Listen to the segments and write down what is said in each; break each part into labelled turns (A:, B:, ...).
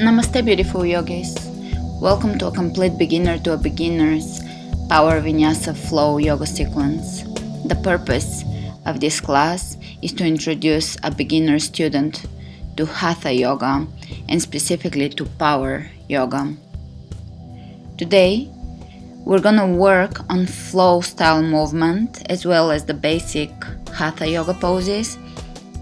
A: Namaste, beautiful yogis. Welcome to a complete beginner to a beginner's power vinyasa flow yoga sequence. The purpose of this class is to introduce a beginner student to Hatha yoga and specifically to power yoga. Today, we're gonna work on flow style movement as well as the basic Hatha yoga poses,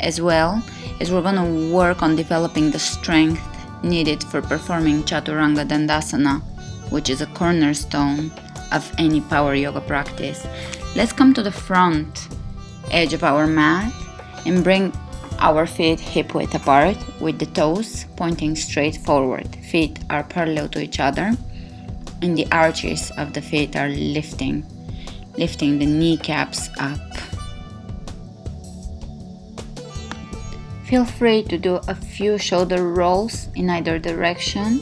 A: as well as we're gonna work on developing the strength needed for performing chaturanga dandasana, which is a cornerstone of any power yoga practice. Let's come to the front edge of our mat and bring our feet hip-width apart with the toes pointing straight forward. Feet are parallel to each other and the arches of the feet are lifting the kneecaps up. Feel free to do a few shoulder rolls in either direction,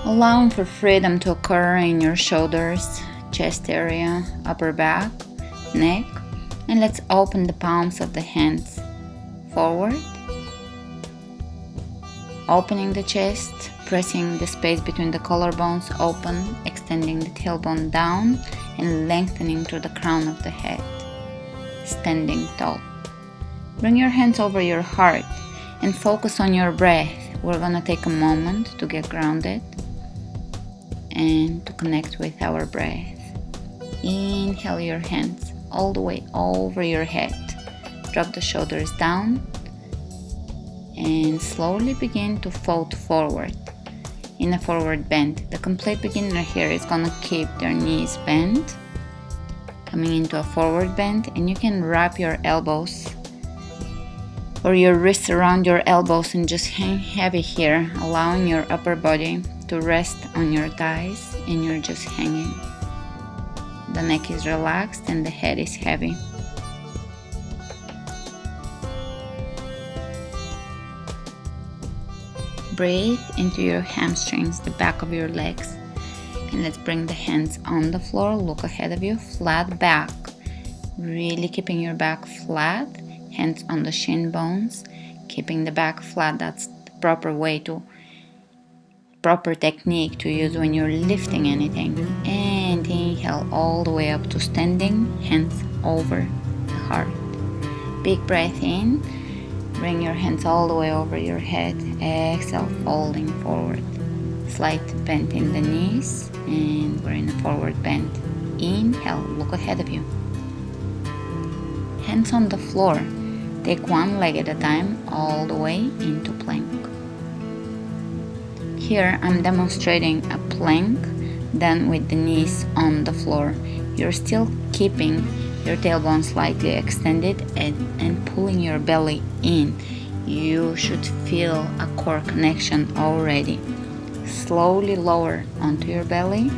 A: allowing for freedom to occur in your shoulders, chest area, upper back, neck, and let's open the palms of the hands forward, opening the chest, pressing the space between the collarbones open, extending the tailbone down and lengthening to the crown of the head, standing tall. Bring your hands over your heart and focus on your breath. We're gonna take a moment to get grounded and to connect with our breath. Inhale your hands all the way over your head. Drop the shoulders down and slowly begin to fold forward in a forward bend. The complete beginner here is gonna keep their knees bent, coming into a forward bend, and you can wrap your elbows or your wrists around your elbows and just hang heavy here, allowing your upper body to rest on your thighs and you're just hanging. The neck is relaxed and the head is heavy. Breathe into your hamstrings, the back of your legs, and let's bring the hands on the floor. Look ahead of you, flat back, really keeping your back flat. Hands on the shin bones, keeping the back flat. That's the proper technique to use when you're lifting anything. And inhale all the way up to standing, hands over the heart. Big breath in, bring your hands all the way over your head. Exhale, folding forward. Slight bend in the knees, and we're in a forward bend. Inhale, look ahead of you. Hands on the floor. Take one leg at a time all the way into plank. Here I'm demonstrating a plank done with the knees on the floor. You're still keeping your tailbone slightly extended and pulling your belly in. You should feel a core connection already. Slowly lower onto your belly,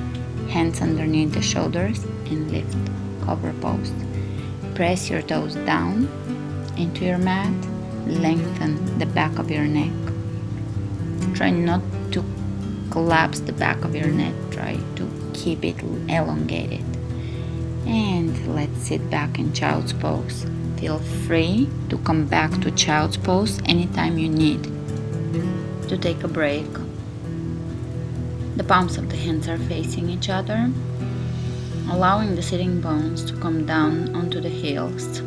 A: hands underneath the shoulders and lift, cobra pose. Press your toes down into your mat, lengthen the back of your neck. Try not to collapse the back of your neck, try to keep it elongated. And let's sit back in child's pose. Feel free to come back to child's pose anytime you need to take a break. The palms of the hands are facing each other, allowing the sitting bones to come down onto the heels.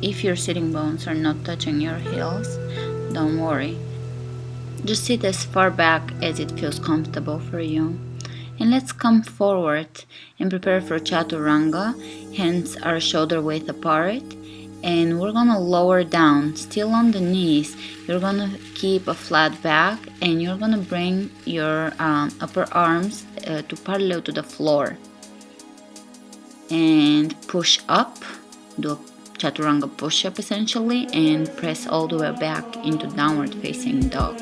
A: If your sitting bones are not touching your heels, don't worry. Just sit as far back as it feels comfortable for you. And let's come forward and prepare for chaturanga. Hands are shoulder width apart. And we're gonna lower down, still on the knees. You're gonna keep a flat back and you're gonna bring your upper arms to parallel to the floor. And push up, do a chaturanga push-up essentially, and press all the way back into downward facing dog.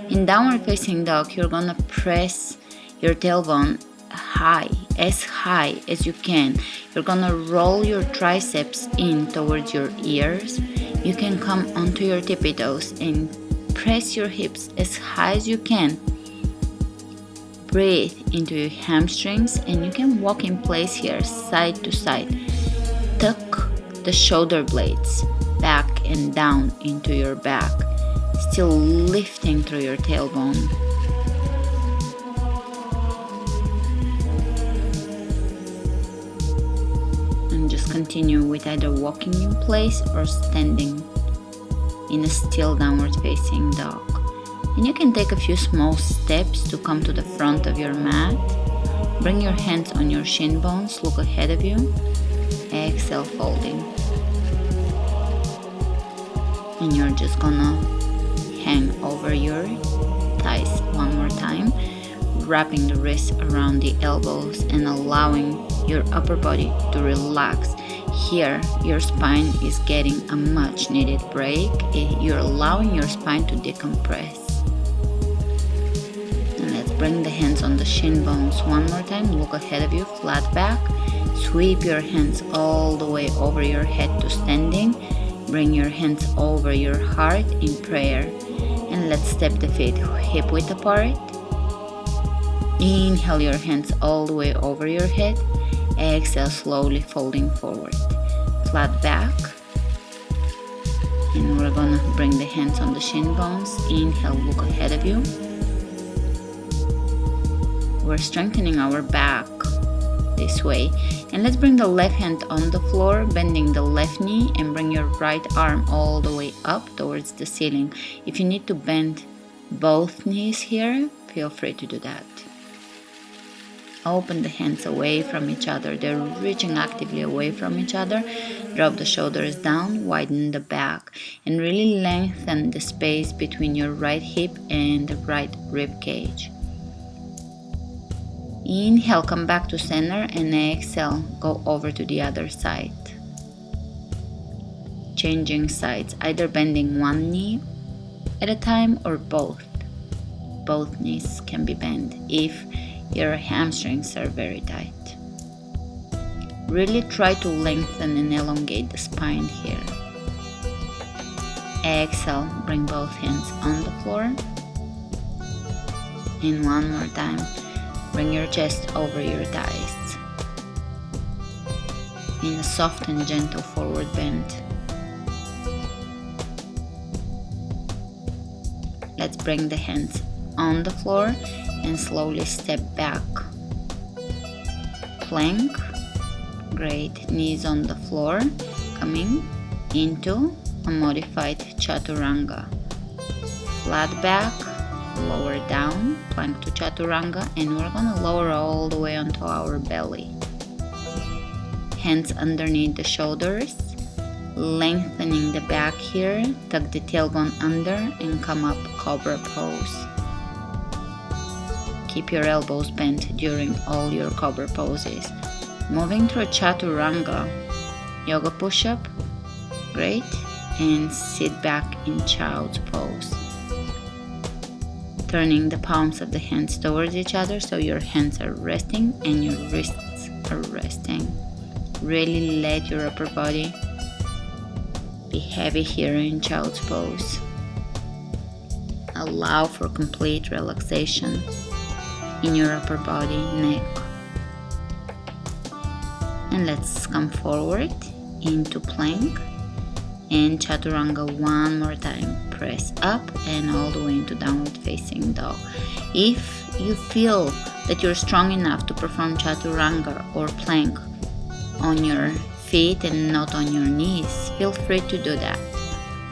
A: In downward facing dog, you're gonna press your tailbone high as you can. You're gonna roll your triceps in towards your ears. You can come onto your tippy toes and press your hips as high as you can. Breathe into your hamstrings and you can walk in place here, side to side. Tuck the shoulder blades back and down into your back. still lifting through your tailbone. And just continue with either walking in place or standing in a still downward facing dog. And you can take a few small steps to come to the front of your mat. Bring your hands on your shin bones, look ahead of you. Exhale, folding. And you're just gonna hang over your thighs one more time, wrapping the wrists around the elbows and allowing your upper body to relax. Here, your spine is getting a much needed break. You're allowing your spine to decompress. And let's bring the hands on the shin bones one more time. Look ahead of you, flat back. Sweep your hands all the way over your head to standing. Bring your hands over your heart in prayer. And let's step the feet hip width apart. Inhale your hands all the way over your head. Exhale, slowly folding forward. Flat back. And we're gonna bring the hands on the shin bones. Inhale, look ahead of you. We're strengthening our back this way. And let's bring the left hand on the floor, bending the left knee, and bring your right arm all the way up towards the ceiling. If you need to bend both knees here, feel free to do that. Open the hands away from each other. They're reaching actively away from each other. Drop the shoulders down, widen the back, and really lengthen the space between your right hip and the right rib cage. Inhale, come back to center, and exhale, go over to the other side. Changing sides, either bending one knee at a time or both. Both knees can be bent if your hamstrings are very tight. Really try to lengthen and elongate the spine here. Exhale, bring both hands on the floor. And one more time, bring your chest over your thighs. In a soft and gentle forward bend. Let's bring the hands on the floor and slowly step back. Plank. Great. Knees on the floor. Coming into a modified chaturanga. Flat back, lower down, plank to chaturanga, and we're gonna lower all the way onto our belly. Hands underneath the shoulders, lengthening the back here, tuck the tailbone under and come up cobra pose. Keep your elbows bent during all your cobra poses. Moving through a chaturanga, yoga push-up, great, and sit back in child's pose. Turning the palms of the hands towards each other so your hands are resting and your wrists are resting. Really let your upper body be heavy here in child's pose. Allow for complete relaxation in your upper body, neck. And let's come forward into plank and chaturanga one more time. Press up and all the way into downward facing dog. If you feel that you're strong enough to perform chaturanga or plank on your feet and not on your knees, feel free to do that.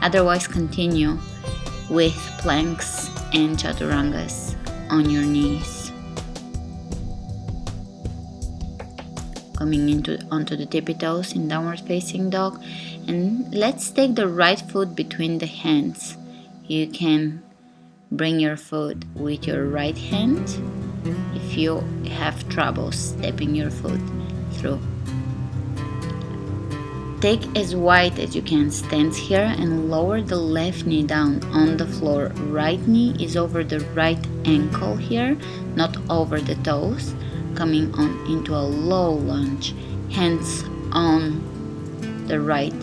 A: Otherwise, continue with planks and chaturangas on your knees. Coming onto the tippy toes in downward facing dog, and let's take the right foot between the hands. You can bring your foot with your right hand if you have trouble stepping your foot through. Take as wide as you can stance here and lower the left knee down on the floor. Right knee is over the right ankle here, not over the toes. Coming on into a low lunge, hands on the right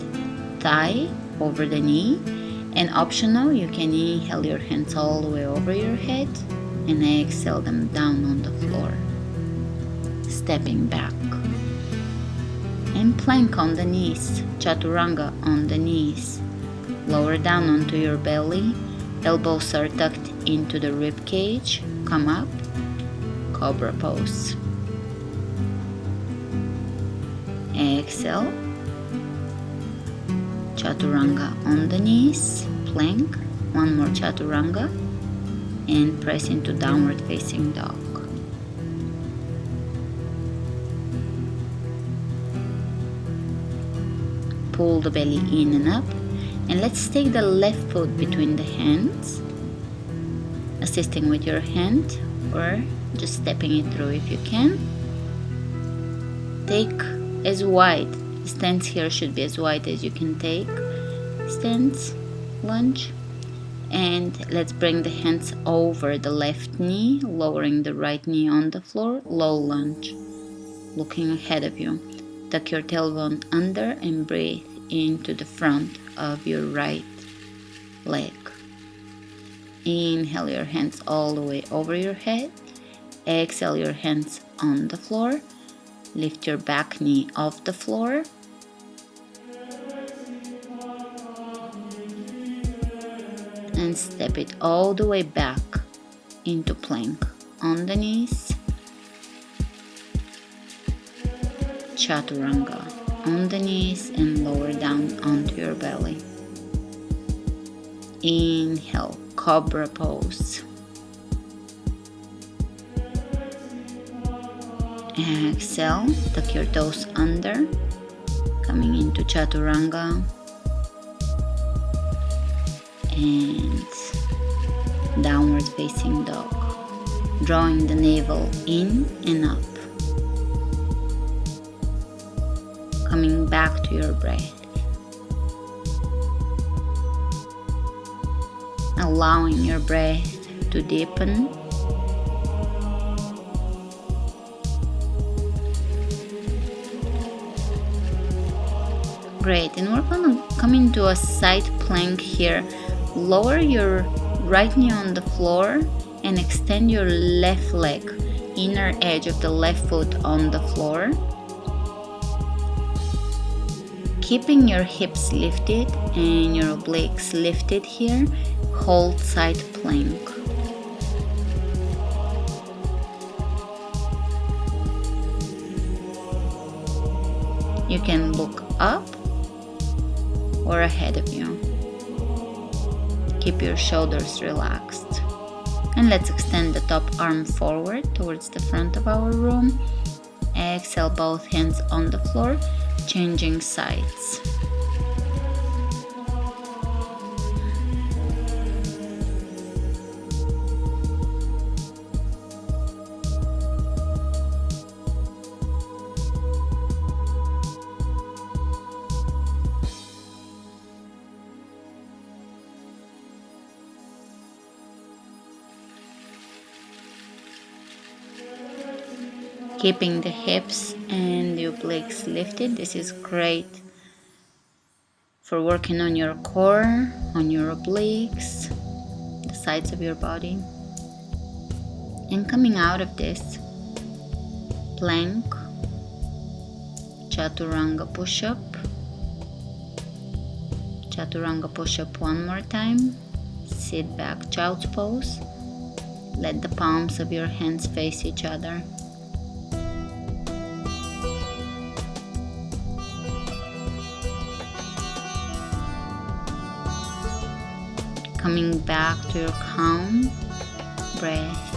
A: thigh over the knee, and optional, you can inhale your hands all the way over your head and exhale them down on the floor. Stepping back and plank on the knees, chaturanga on the knees. Lower down onto your belly, Elbows are tucked into the rib cage. Come up, cobra pose. Exhale, chaturanga on the knees, plank. One more chaturanga, and press into downward facing dog. Pull the belly in and up, and let's take the left foot between the hands, assisting with your hand or just stepping it through if you can. Take as wide, the stance here should be as wide as you can take. Stance, lunge, and let's bring the hands over the left knee, lowering the right knee on the floor, low lunge, looking ahead of you. Tuck your tailbone under and breathe into the front of your right leg. Inhale your hands all the way over your head. Exhale your hands on the floor. Lift your back knee off the floor. And step it all the way back into plank on the knees. Chaturanga on the knees and lower down onto your belly. Inhale, cobra pose. Exhale, tuck your toes under, coming into chaturanga. And downward facing dog, drawing the navel in and up, coming back to your breath, allowing your breath to deepen. Great, and we're gonna come into a side plank here. Lower your right knee on the floor and extend your left leg, inner edge of the left foot on the floor. Keeping your hips lifted and your obliques lifted here, hold side plank. You can look up or ahead of you. Keep your shoulders relaxed. And let's extend the top arm forward towards the front of our room. Exhale, both hands on the floor, changing sides. Keeping the hips and the obliques lifted. This is great for working on your core, on your obliques, the sides of your body. And coming out of this, plank, chaturanga push-up. Chaturanga push-up one more time. Sit back, child's pose. Let the palms of your hands face each other. Coming back to your calm breath.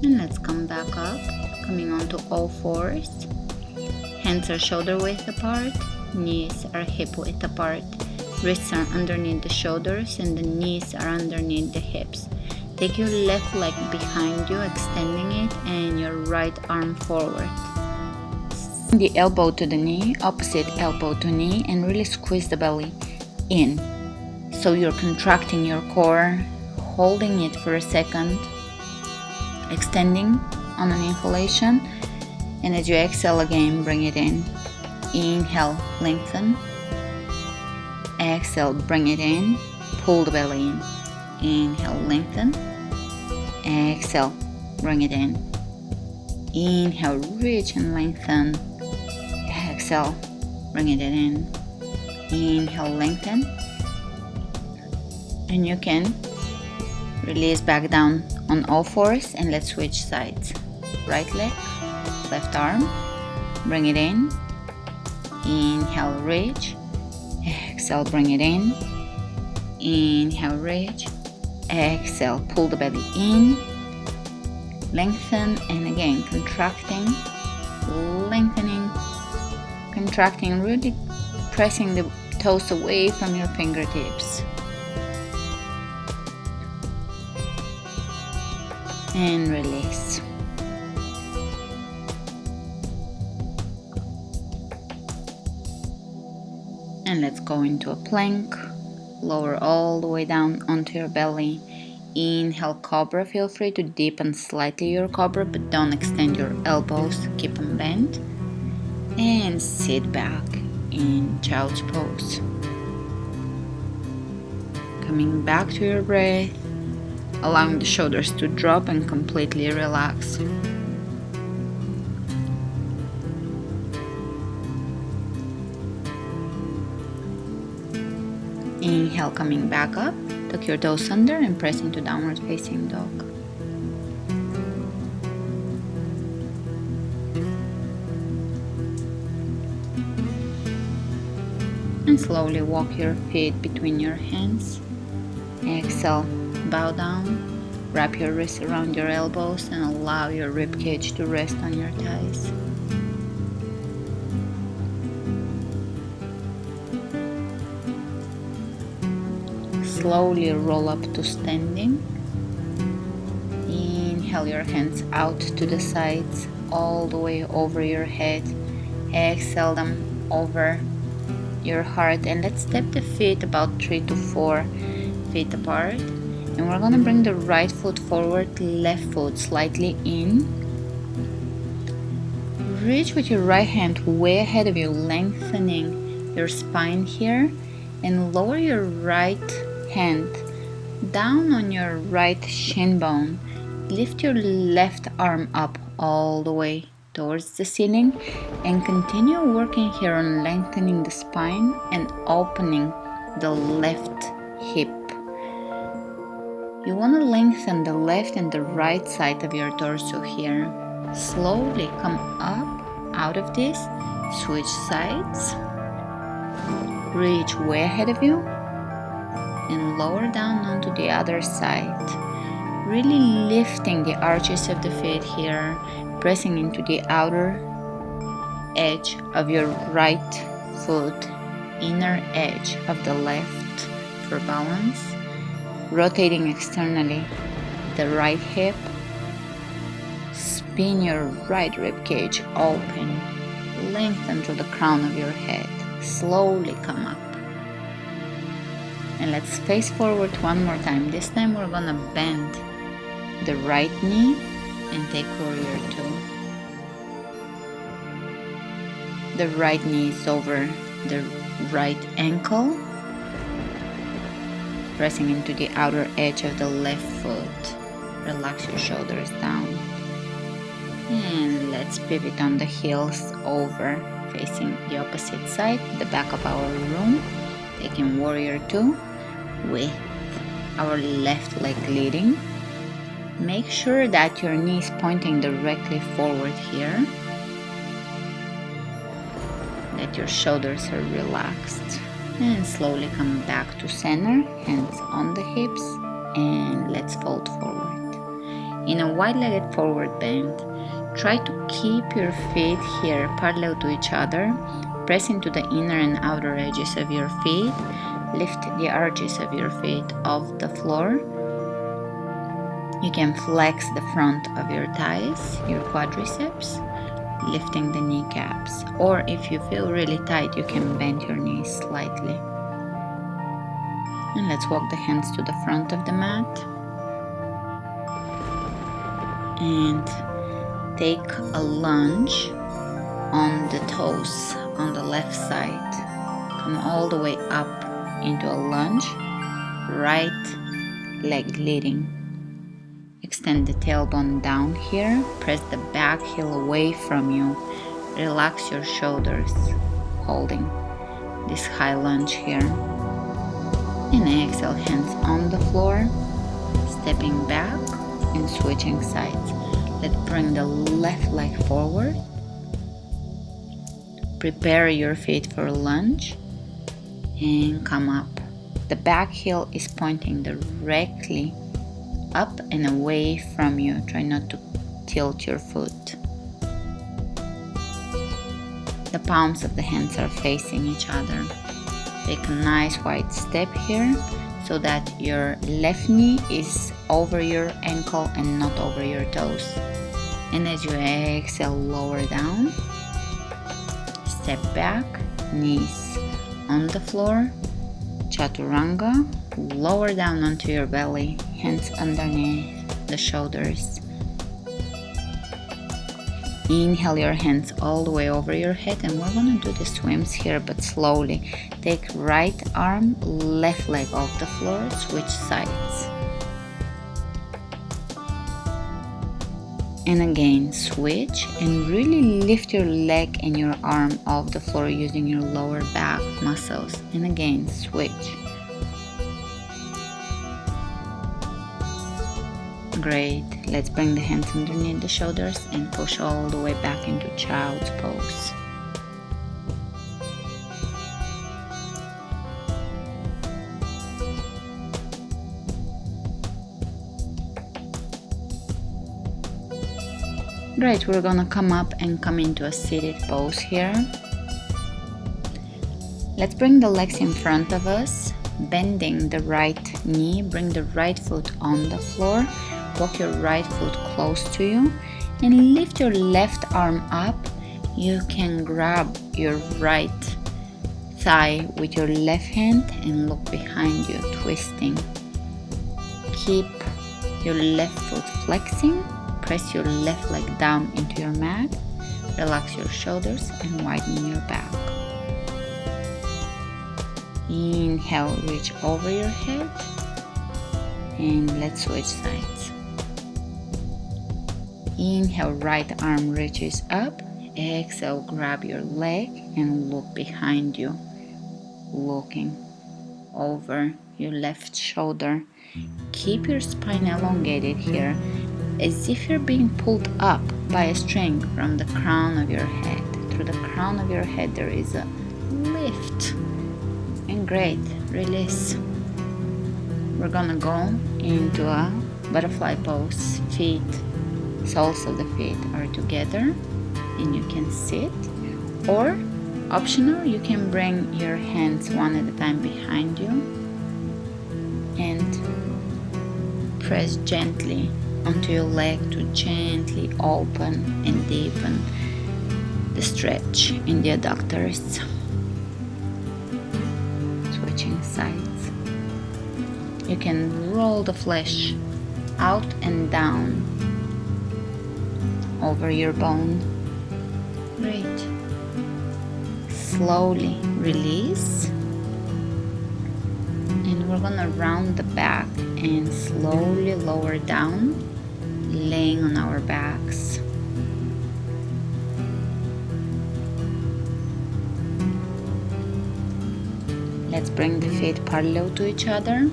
A: And let's come back up, coming onto all fours. Hands are shoulder width apart, knees are hip width apart. Wrists are underneath the shoulders and the knees are underneath the hips. Take your left leg behind you, extending it, and your right arm forward. The elbow to the knee, opposite elbow to knee, and really squeeze the belly in. So you're contracting your core, holding it for a second, extending on an inhalation, and as you exhale again, bring it in. Inhale, lengthen. Exhale, bring it in, pull the belly in. Inhale, lengthen. Exhale, bring it in. Inhale, reach and lengthen. Exhale, bring it in. Inhale, lengthen. And you can release back down on all fours, and let's switch sides. Right leg, left arm, bring it in. Inhale, reach. Exhale, bring it in. Inhale, reach. Exhale, pull the belly in. Lengthen, and again contracting, lengthening, contracting, really pressing the toes away from your fingertips. And release. And let's go into a plank. Lower all the way down onto your belly. Inhale, cobra. Feel free to deepen slightly your cobra, but don't extend your elbows. Keep them bent. And sit back in child's pose. Coming back to your breath, allowing the shoulders to drop and completely relax. Inhale, coming back up, tuck your toes under and press into downward facing dog. And slowly walk your feet between your hands. Exhale, bow down, wrap your wrists around your elbows and allow your ribcage to rest on your thighs. Slowly roll up to standing. Inhale your hands out to the sides, all the way over your head. Exhale them over your heart, and let's step the feet about 3 to 4 feet apart. And we're gonna bring the right foot forward, left foot slightly in. Reach with your right hand way ahead of you, lengthening your spine here, and lower your right hand down on your right shin bone. Lift your left arm up all the way towards the ceiling and continue working here on lengthening the spine and opening the left hip. You want to lengthen the left and the right side of your torso here. Slowly come up out of this, switch sides, reach way ahead of you and lower down onto the other side. Really lifting the arches of the feet here, pressing into the outer edge of your right foot, inner edge of the left for balance. Rotating externally the right hip. Spin your right rib cage open. Lengthen through the crown of your head. Slowly come up. And let's face forward one more time. This time we're gonna bend the right knee and take warrior two. The right knee is over the right ankle, pressing into the outer edge of the left foot. Relax your shoulders down. And let's pivot on the heels over, facing the opposite side, the back of our room, taking warrior two with our left leg leading. Make sure that your knee is pointing directly forward here, that your shoulders are relaxed, and slowly come back to center, hands on the hips, and let's fold forward. In a wide-legged forward bend, try to keep your feet here parallel to each other. Press into the inner and outer edges of your feet. Lift the arches of your feet off the floor. You can flex the front of your thighs, your quadriceps, lifting the kneecaps. Or if you feel really tight, you can bend your knees slightly. And let's walk the hands to the front of the mat. And take a lunge on the toes on the left side. Come all the way up into a lunge, right leg leading. extend the tailbone down here. Press the back heel away from you. Relax your shoulders, holding this high lunge here. And exhale, hands on the floor, stepping back and switching sides. Let's bring the left leg forward. Prepare your feet for lunge and come up. The back heel is pointing directly up and away from you. Try not to tilt your foot. The palms of the hands are facing each other. Take a nice wide step here so that your left knee is over your ankle and not over your toes. And as you exhale, lower down. Step back, knees on the floor. Chaturanga, lower down onto your belly, hands underneath the shoulders. Inhale your hands all the way over your head, and we're gonna do the swims here, but slowly. Take right arm, left leg off the floor, switch sides. And again, switch and really lift your leg and your arm off the floor using your lower back muscles. And again, switch. Great. Let's bring the hands underneath the shoulders and push all the way back into child's pose. Great, we're gonna come up and come into a seated pose here. Let's bring the legs in front of us, bending the right knee, bring the right foot on the floor, walk your right foot close to you, and lift your left arm up. You can grab your right thigh with your left hand and look behind you, twisting. Keep your left foot flexing. Press your left leg down into your mat, relax your shoulders and widen your back. Inhale, reach over your head, and let's switch sides. Inhale, right arm reaches up. Exhale, grab your leg and look behind you, looking over your left shoulder. Keep your spine elongated here, as if you're being pulled up by a string from the crown of your head. Through the crown of your head there is a lift. And great, release. We're gonna go into a butterfly pose. Feet, soles of the feet are together and you can sit, or optional, you can bring your hands one at a time behind you and press gently onto your leg to gently open and deepen the stretch in the adductors. Switching sides. You can roll the flesh out and down over your bone. Great. Slowly release. And we're gonna round the back and slowly lower down, laying on our backs. Let's bring the feet parallel to each other,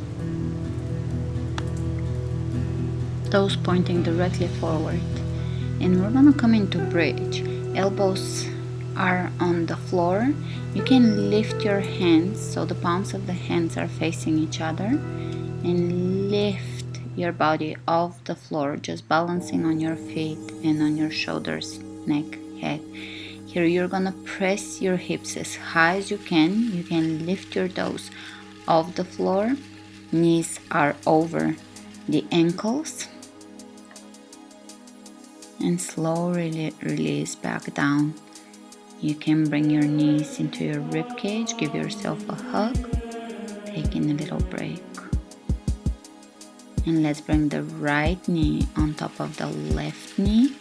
A: toes pointing directly forward, and we're gonna come into bridge. Elbows are on the floor. You can lift your hands so the palms of the hands are facing each other, and lift your body off the floor, just balancing on your feet and on your shoulders, neck, head. Here you're gonna press your hips as high as you can. You can lift your toes off the floor. Knees are over the ankles. And slowly release back down. You can bring your knees into your ribcage. Give yourself a hug. Taking a little break. And let's bring the right knee on top of the left knee.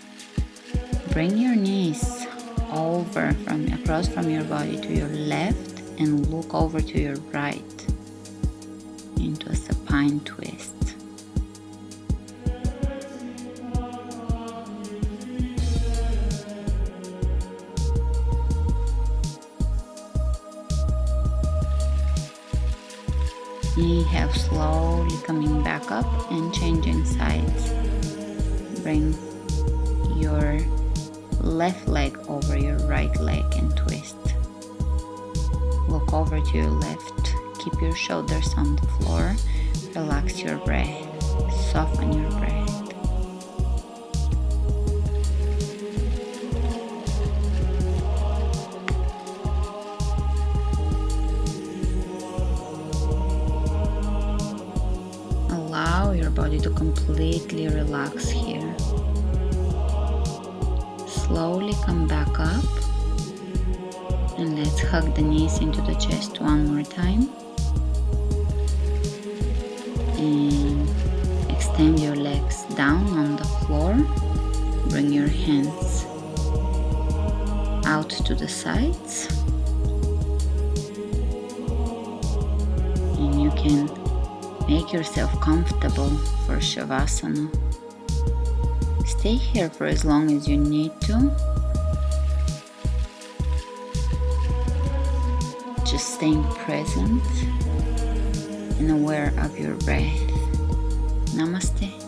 A: Bring your knees over across from your body to your left and look over to your right into a supine twist. Inhale, slowly coming back up and changing sides. Bring your left leg over your right leg and twist. Look over to your left. Keep your shoulders on the floor. Relax your breath. Soften your breath. Allow your body to completely relax here. Slowly come back up. And let's hug the knees into the chest one more time. And extend your legs down on the floor. Bring your hands out to the sides. And you can make yourself comfortable for Shavasana. Stay here for as long as you need to. Just staying present and aware of your breath. Namaste.